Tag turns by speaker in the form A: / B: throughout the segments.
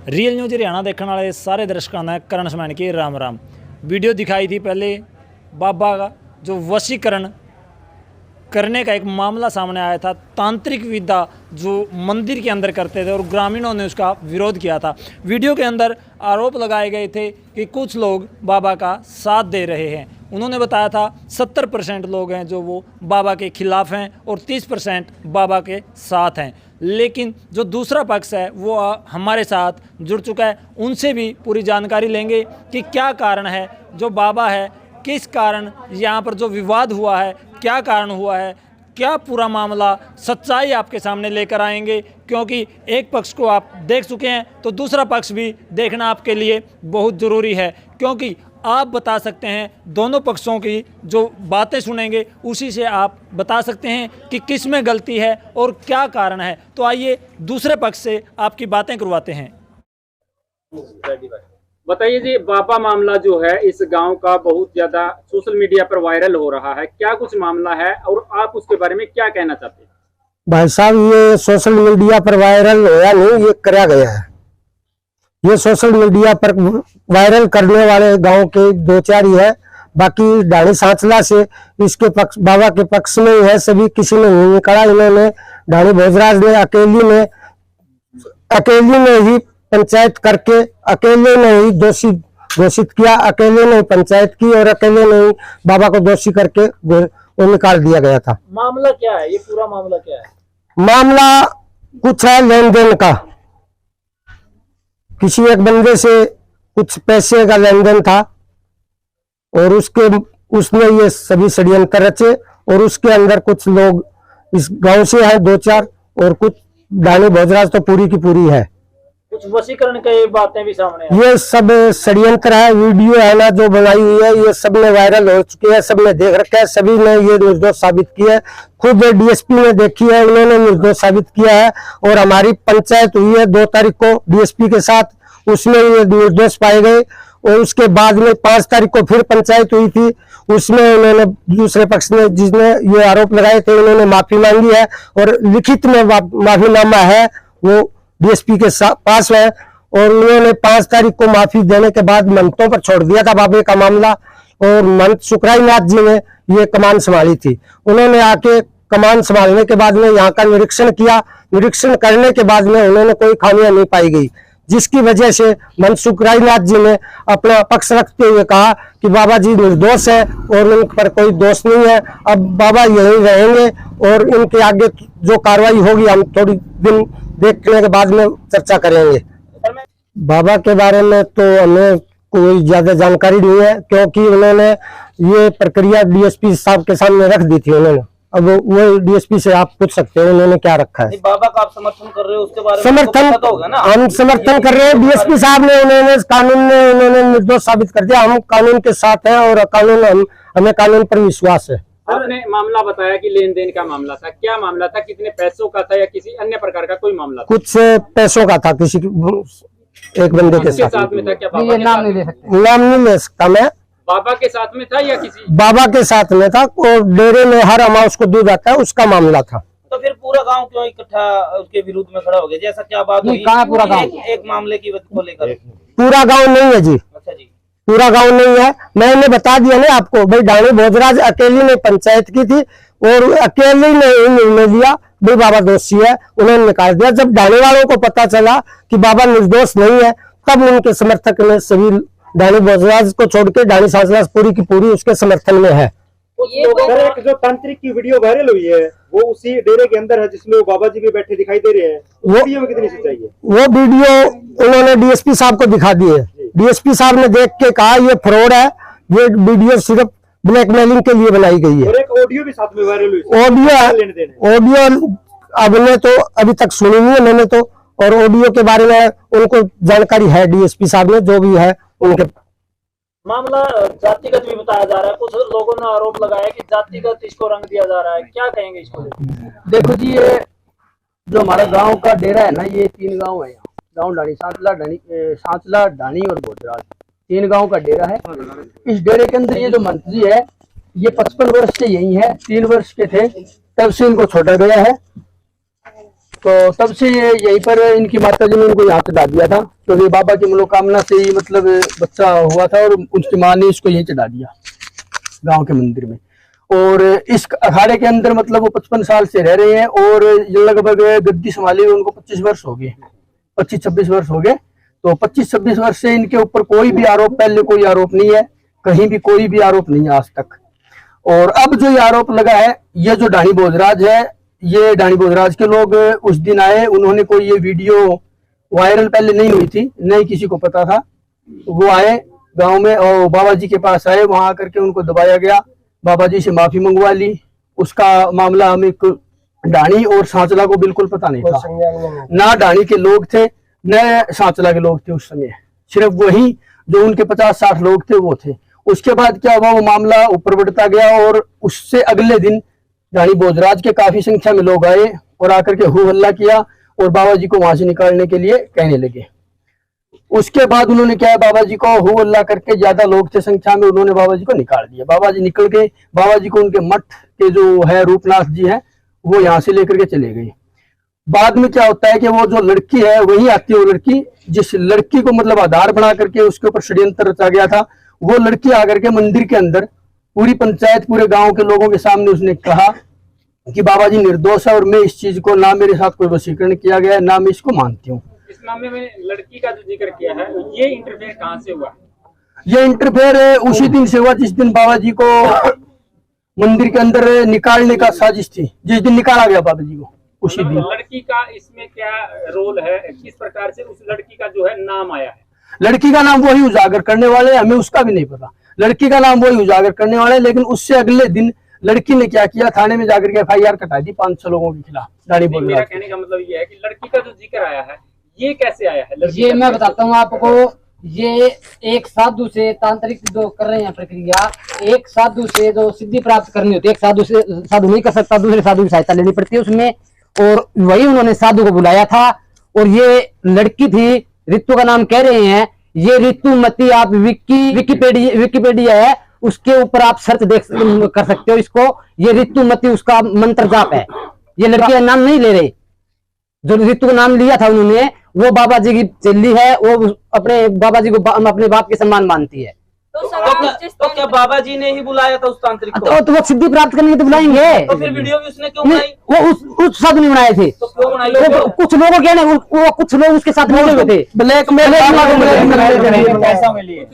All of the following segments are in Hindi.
A: रियल न्यूज़ हरियाणा देखने वाले सारे दर्शकों ने करण समान की राम राम। वीडियो दिखाई थी पहले बाबा का जो वशीकरण करने का एक मामला सामने आया था, तांत्रिक विद्या जो मंदिर के अंदर करते थे और ग्रामीणों ने उसका विरोध किया था। वीडियो के अंदर आरोप लगाए गए थे कि कुछ लोग बाबा का साथ दे रहे हैं। उन्होंने बताया था 70% लोग हैं जो वो बाबा के खिलाफ हैं और 30% बाबा के साथ हैं। लेकिन जो दूसरा पक्ष है वो हमारे साथ जुड़ चुका है, उनसे भी पूरी जानकारी लेंगे कि क्या कारण है, जो बाबा है किस कारण यहाँ पर जो विवाद हुआ है क्या कारण हुआ है, क्या पूरा मामला सच्चाई आपके सामने लेकर आएंगे। क्योंकि एक पक्ष को आप देख चुके हैं तो दूसरा पक्ष भी देखना आपके लिए बहुत ज़रूरी है, क्योंकि आप बता सकते हैं दोनों पक्षों की जो बातें सुनेंगे उसी से आप बता सकते हैं कि किस में गलती है और क्या कारण है। तो आइए दूसरे पक्ष से आपकी बातें करवाते हैं।
B: बताइए जी, बाबा मामला जो है इस गांव का बहुत ज्यादा सोशल मीडिया पर वायरल हो रहा है, क्या कुछ मामला है और आप उसके बारे में क्या कहना चाहते हैं?
C: भाई साहब, ये सोशल मीडिया पर वायरल होया नहीं, ये करा गया है। ये सोशल मीडिया पर वायरल करने वाले गांव के दो चार ही है, बाकी ढाणी सांचला से इसके पक्ष बाबा के पक्ष में ही है। सभी किसी ने नहीं निकाला। इन्होंने ढाणी भोजराज ने अकेली में ही पंचायत करके अकेले ने ही दोषी घोषित किया, अकेले ने पंचायत की और अकेले ने ही बाबा को दोषी करके वो निकाल दिया गया था।
A: मामला क्या है, ये पूरा मामला क्या है?
C: मामला कुछ है लेन देन का। किसी एक बंदे से कुछ पैसे का लेन देन था और उसने ये सभी षड्यंत्र रचे और उसके अंदर कुछ लोग इस गांव से हैं दो चार और कुछ ढाणी भोजराज तो पूरी की पूरी है।
A: कुछ वशीकरण की बातें भी सामने हैं।
C: ये सब षड्यंत्र है, वीडियो है ना जो बनाई हुई है, ये सब में वायरल हो चुकी है, सब ने देख रखा है, सभी ने ये निर्दोष साबित किया है। खुद डीएसपी ने देखी है, उन्होंने निर्दोष साबित किया है। और हमारी पंचायत हुई है 2 तारीख को डीएसपी के साथ, उसमें ये निर्दोष पाए गए। और उसके बाद में 5 तारीख को फिर पंचायत हुई थी, उसमें उन्होंने दूसरे पक्ष ने जिसने ये आरोप लगाए थे उन्होंने माफी मांगी है और लिखित में माफीनामा है वो डीएसपी के पास है। और उन्होंने 5 तारीख को माफी देने के बाद मंतों पर छोड़ दिया था बाबे का मामला। और मंत सुखराईनाथ जी ने ये कमान संभाली थी। उन्होंने आके कमान संभालने के बाद में यहाँ का निरीक्षण किया। निरीक्षण करने के बाद में उन्होंने कोई खामियां नहीं पाई गई, जिसकी वजह से मंत सुखराईनाथ जी ने अपना पक्ष रखते हुए कहा कि बाबा जी निर्दोष है और उन पर कोई दोष नहीं है। अब बाबा यहीं रहेंगे और इनके आगे जो कार्रवाई होगी हम थोड़ी दिन देखने के बाद में चर्चा करेंगे। बाबा के बारे में तो हमें कोई ज्यादा जानकारी नहीं है, क्योंकि उन्होंने ये प्रक्रिया डीएसपी साहब के सामने रख दी थी उन्होंने। अब वो डीएसपी से आप पूछ सकते हैं उन्होंने क्या रखा है।
A: बाबा का आप समर्थन कर रहे हो, उसके बारे में
C: समर्थन
A: पता होगा ना?
C: हम समर्थन कर रहे हैं। डीएसपी साहब ने उन्होंने निर्दोष साबित कर दिया। हम कानून के साथ हैं और हमें कानून पर विश्वास है।
B: आपने मामला बताया कि लेन देन का मामला था, क्या मामला था? कितने पैसों का था या किसी अन्य प्रकार का कोई मामला था?
C: कुछ पैसों का था, किसी एक बंदे के साथ
B: में था। क्या
C: नाम नहीं ले सकता मैं।
B: बाबा के साथ में था या किसी?
C: बाबा के साथ में था और डेरे में हर अमाउस को दूध आता है, उसका मामला था।
A: तो फिर पूरा गांव क्यों इकट्ठा उसके विरुद्ध में खड़ा हो गया? जैसा क्या बात हुई?
C: कहाँ पूरा गांव?
A: एक मामले की को लेकर।
C: पूरा गांव नहीं है जी।
A: अच्छा जी,
C: पूरा गांव नहीं है। मैंने बता दिया ना आपको, भाई ढाणी भोजराज अकेली ने पंचायत की थी और अकेले ने निर्णय लिया भाई बाबा दोषी है, उन्होंने निकाल दिया। जब ढाणी वालों को पता चला कि बाबा निर्दोष नहीं है तब उनके समर्थक ने सभी ढाणी भोजराज को छोड़ के ढाणी सांचला पूरी की पूरी उसके समर्थन में है।
D: सर, एक जो तांत्रिक की वीडियो वायरल हुई है वो उसी डेरे के अंदर है जिसमें वो बाबा जी भी बैठे दिखाई दे रहे हैं, वो वीडियो में कितनी सच्चाई है?
C: वो वीडियो उन्होंने डीएसपी साहब को दिखा दी है। डीएसपी साहब ने देख के कहा ये फ्रॉड है, ये वीडियो सिर्फ ब्लैकमेलिंग के लिए बनाई गई है।
D: और एक ऑडियो भी साथ में वायरल हुई।
C: ऑडियो आपने तो अभी तक सुनी नहीं है मैंने तो, और ऑडियो के बारे में उनको जानकारी है डीएसपी साहब ने जो भी है उनके।
A: मामला जातिगत भी बताया जा रहा है, कुछ लोगों ने आरोप लगाया कि जातिगत इसको रंग दिया जा रहा है, क्या कहेंगे इसको?
E: देखो जी, ये जो हमारा गांव का डेरा है ना, ये 3 गांव है। यहाँ गांव ढाणी सांचला ढाणी और भोजराज 3 गांव का डेरा है। इस डेरे के अंदर ये जो मंत्री है ये 55 वर्ष से यही है। 3 वर्ष के थे तब से इनको छोड़ा गया है। तो तब से ये यहीं पर इनकी माता जी ने इनको यहाँ से डाल दिया था। क्योंकि बाबा की मनोकामना से ही मतलब बच्चा हुआ था और उसकी माँ ने इसको यहीं चढ़ा दिया गांव के मंदिर में। और इस अखाड़े के अंदर मतलब वो 55 साल से रह रहे हैं और लगभग गद्दी संभाली हुई उनको 25 वर्ष हो गए, 25-26 वर्ष हो गए। तो 25-26 वर्ष से इनके ऊपर कोई भी आरोप, पहले कोई आरोप नहीं है, कहीं भी कोई भी आरोप नहीं है आज तक। और अब जो ये आरोप लगा है, ये जो ढाणी भोजराज है, ये ढाणी भोजराज के लोग उस दिन आए, उन्होंने कोई ये वीडियो वायरल पहले नहीं हुई थी, नहीं किसी को पता था, वो आए गांव में और बाबा जी के पास आए, वहां आकर के उनको दबाया गया, बाबा जी से माफी मंगवा ली। उसका मामला हमें ढाणी और सांचला को बिल्कुल पता नहीं था, ना ढाणी के लोग थे न सांचला के लोग थे उस समय, सिर्फ वही जो उनके 50-60 लोग थे वो थे। उसके बाद क्या हुआ, वो मामला ऊपर बढ़ता गया और उससे अगले दिन ढाणी भोजराज के काफी संख्या में लोग आए और आकर के हु हल्ला किया और बाबा जी को वहां से निकालने के लिए कहने लगे। उसके बाद उन्होंने क्या है, बाबा जी को हु हल्ला करके, ज्यादा लोग थे संख्या में, उन्होंने बाबा जी को निकाल दिया। बाबा जी निकल गए, बाबा जी को उनके मठ के जो है रूपनाथ जी है वो यहाँ से लेकर के चले गए। बाद में क्या होता है कि वो जो लड़की है वही आती है, वो लड़की जिस लड़की को मतलब आधार बना करके उसके ऊपर षड्यंत्र रचा गया था, वो लड़की आकर के मंदिर के अंदर पूरी पंचायत, पूरे गांव के लोगों के सामने उसने कहा कि बाबा जी निर्दोष है और मैं इस चीज को, ना मेरे साथ कोई वशीकरण किया गया है, ना मैं इसको मानती हूँ।
B: इस मामले में लड़की का जो जिक्र किया है, ये इंटरफेयर कहाँ से हुआ?
E: ये इंटरफेयर उसी दिन से हुआ जिस दिन बाबा जी को मंदिर के अंदर निकालने का साजिश थी, जिस दिन निकाला गया बाबा जी को उसी दिन।
B: लड़की का इसमें क्या रोल है, किस प्रकार से उस लड़की का जो है नाम आया है?
E: लड़की का नाम वही उजागर करने वाले, हमें उसका भी नहीं पता, लड़की का नाम वही उजागर करने वाले। लेकिन उससे अगले दिन लड़की ने क्या किया, थाने में जाकर के FIR कटा दी 500 लोगों के खिलाफ।
B: मेरा कहने का मतलब ये है कि लड़की का जो जिक्र आया है ये कैसे आया है?
F: ये मैं बताता हूँ आपको, ये एक साधु से तांत्रिक जो कर रहे हैं प्रक्रिया, एक साधु से जो सिद्धि प्राप्त करनी होती है, एक साधु से साधु नहीं कर सकता, दूसरे साधु की सहायता लेनी पड़ती है उसमें, और वही उन्होंने साधु को बुलाया था। और ये लड़की थी, ऋतु का नाम कह रहे हैं, ये ऋतुमती, आप विकिपीडिया है उसके ऊपर आप सर्च कर सकते हो इसको, ये ऋतुमती उसका मंत्र जाप है। ये लड़की का नाम नहीं ले रहे, जो ऋतु का नाम लिया था उन्होंने, वो बाबा जी की चेली है, वो अपने बाबा जी को अपने बाप के सम्मान मानती है।
G: तो क्या बाबा जी ने ही बुलाया था उस तांत्रिक को?
F: तो वो सिद्धि प्राप्त करने के तो बुलाएंगे।
G: तो फिर वीडियो भी उसने क्यों बनाई?
F: वो उस साधु ने बनाए थे।
G: तो क्यों बनाई?
F: कुछ लोगों के ना, वो कुछ लोग उसके साथ मिले हुए थे,
B: कुछ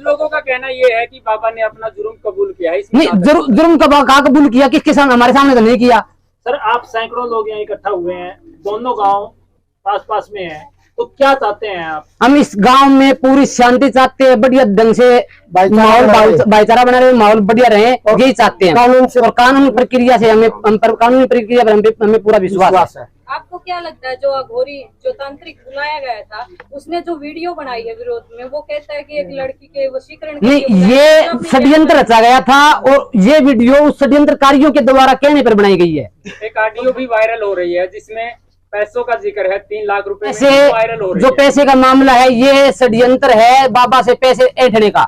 B: लोगों का कहना ये है कि बाबा ने अपना जुर्म कबूल किया है।
F: नहीं, जुर्म कहाँ कबूल किया, किसके सामने? हमारे सामने तो नहीं किया।
A: सर, आप सैकड़ों लोग यहाँ इकट्ठा हुए हैं, दोनों गांव पास पास में हैं, तो क्या चाहते हैं आप?
F: हम इस गांव में पूरी शांति चाहते हैं, बढ़िया ढंग से माहौल भाईचारा बना रहे, माहौल बढ़िया रहे, यही चाहते हैं। और कानूनी प्रक्रिया से कानूनी प्रक्रिया पर हमें पूरा विश्वास है।
H: आपको क्या लगता है, जो अघोरी, जो तांत्रिक बुलाया गया था, उसने जो वीडियो बनाई है विरोध में, वो कहता है कि एक लड़की के वशीकरण के
F: नहीं, ये षड्यंत्र रचा गया था और ये वीडियो उस षड्यंत्रकारियों के द्वारा कहने पर बनाई गई है।
B: एक ऑडियो भी वायरल हो रही है जिसमें पैसों का जिक्र है, 3 लाख रुपए
F: पैसे,
B: वायरल हो रही
F: जो
B: है।
F: पैसे का मामला है, ये षड्यंत्र है बाबा से पैसे ऐंठने का।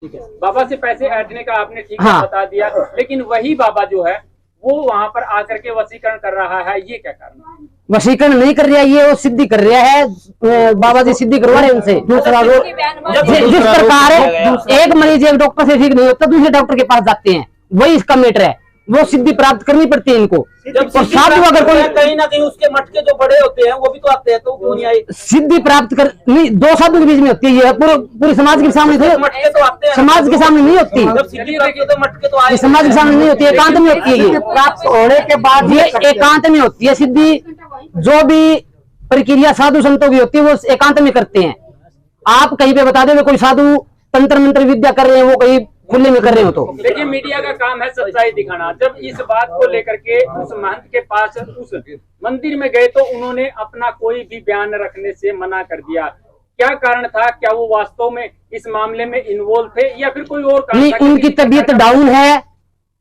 B: ठीक है, बाबा से पैसे ऐंठने का आपने ठीक
F: हाँ।
B: बता दिया, लेकिन वही बाबा जो है वो वहां पर आकर के वशीकरण कर रहा है, ये क्या कारण?
F: वशीकरण नहीं कर रहा है, ये वो सिद्धि कर रहा है, बाबा जी सिद्धि करवा रहे हैं उनसे। दूसरा जिस प्रकार एक मरीज एक डॉक्टर से ठीक नहीं होता, दूसरे डॉक्टर के पास जाते हैं, वही इसका मैटर है, वो सिद्धि प्राप्त करनी पड़ती है इनको। और साधु अगर कोई
G: कहीं ना कहीं उसके मटके जो बड़े होते हैं वो भी तो आते हैं, तो क्यों नहीं आई?
F: सिद्धि प्राप्त कर नहीं, 2 साधु के बीच में होती है, पूरे समाज के सामने थे,
G: मटके तो आते हैं,
F: समाज के सामने नहीं होती,
G: जब सिद्धि प्राप्त होते हैं मटके तो आए।
F: ये समाज के सामने नहीं होती है, एकांत में होती है। ये प्राप्त होने के बाद ये एकांत में होती है सिद्धि। जो भी प्रक्रिया साधु संतों की होती है वो एकांत में करते हैं। आप कहीं पे बता दो कोई साधु तंत्र मंत्र विद्या कर रहे हैं, वो कहीं खुले में कर रहे हो तो
B: देखिए, मीडिया का काम है सच्चाई दिखाना। जब इस बात को लेकर के उस महंत के पास उस मंदिर में गए तो उन्होंने अपना कोई भी बयान रखने से मना कर दिया। क्या कारण था? क्या वो वास्तव में इस मामले में इन्वॉल्व थे या फिर कोई और कारण
F: नहीं?
B: था?
F: उनकी तबीयत डाउन है,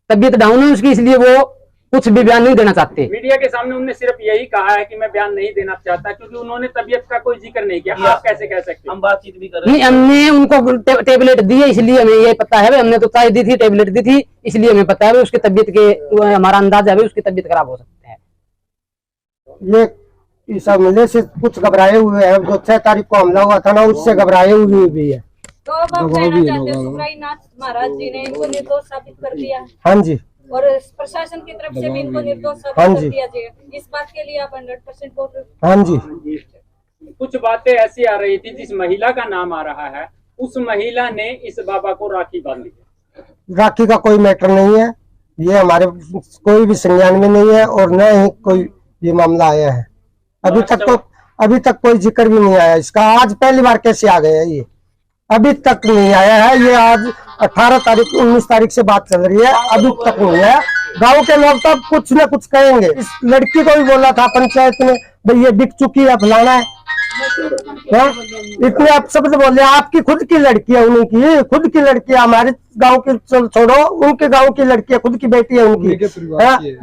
F: तबीयत डाउन है उसकी, इसलिए वो कुछ भी बयान नहीं देना चाहते।
B: मीडिया के सामने उन्होंने सिर्फ यही कहा है कि मैं बयान नहीं देना चाहता, क्योंकि उन्होंने तबीयत का कोई जिक्र नहीं किया। आप कैसे कह सकते हैं?
G: हम बातचीत भी कर रहे
F: नहीं, हमने उनको टेबलेट दी है, इसलिए हमें ये पता है। हमने तो चाय दी थी, टेबलेट दी थी, इसलिए हमें पता है उसकी तबीयत के, हमारा अंदाजा है उसकी तबीयत खराब हो सकता है।
C: इस हमले से कुछ घबराए हुए हैं। जो 6 तारीख को हमला हुआ था ना, उससे घबराए हुए भी है।
H: तो अब आप कहना चाहते हो सुखराईनाथ महाराज जी ने इनको निर्दोष साबित कर दिया
C: हाँ जी,
H: और प्रशासन की तरफ से भी इनको निर्दोष
C: हाँ
H: साबित कर
C: जी।
H: दिया जाए, इस बात के लिए आप 100% बोल रहे हो?
C: हाँ जी।
B: कुछ बातें ऐसी आ रही थी, जिस महिला का नाम आ रहा है उस महिला ने इस बाबा को राखी बांधी है।
C: राखी का कोई मैटर नहीं है, ये हमारे कोई भी संज्ञान में नहीं है और न ही कोई ये मामला आया है। अभी तक कोई जिक्र भी नहीं आया इसका। आज पहली बार कैसे आ गया ये, अभी तक नहीं आया है। ये आज 18 तारीख 19 तारीख से बात चल रही है, अभी तक नहीं है। गांव के लोग तो कुछ न कुछ कहेंगे। इस लड़की को भी बोला था पंचायत में, भाई ये बिक चुकी है, फलाना है। इतने आप शब्द बोले, आपकी खुद की लड़की है, उनकी खुद की लड़की है। हमारे गांव की छोड़ो, उनके गांव की लड़की है, खुद की बेटी है उनकी।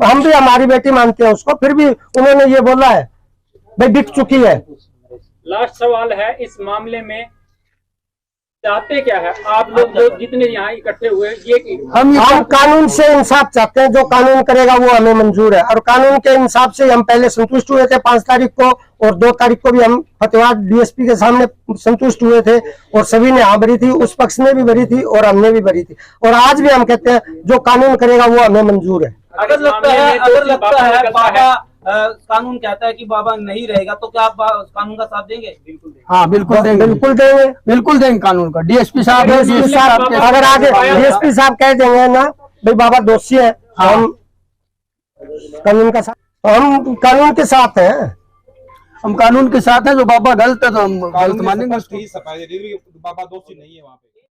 C: हम भी हमारी बेटी मानते हैं उसको, फिर भी उन्होंने ये बोला है भाई बिक चुकी है।
B: लास्ट सवाल है, इस मामले में चाहते क्या है आप लोग, जो जितने यहाँ इकट्ठे हुए, ये
C: हम कानून से इंसाफ चाहते हैं। जो कानून करेगा वो हमें मंजूर है और कानून के इंसाफ से हम पहले संतुष्ट हुए थे 5 तारीख को, और 2 तारीख को भी हम फतेहाबाद डीएसपी के सामने संतुष्ट हुए थे और सभी ने हाँ भरी थी, उस पक्ष ने भी भरी थी और हमने भी भरी थी। और आज भी हम कहते हैं जो कानून करेगा वो हमें मंजूर है।
G: अगर लगता है बाबा कानून कहता है कि बाबा नहीं रहेगा, तो क्या आप कानून का साथ देंगे? बिल्कुल
E: हाँ बिल्कुल देंगे, बिल्कुल देंगे कानून का। डीएसपी साहब
C: अगर आगे डीएसपी साहब कह देंगे ना भाई बाबा दोषी है, हम कानून का साथ, हम कानून के साथ हैं।
E: हम कानून के साथ हैं। जो बाबा गलत है तो हम गलत मानेंगे।
I: बाबा दोषी नहीं है वहाँ पे।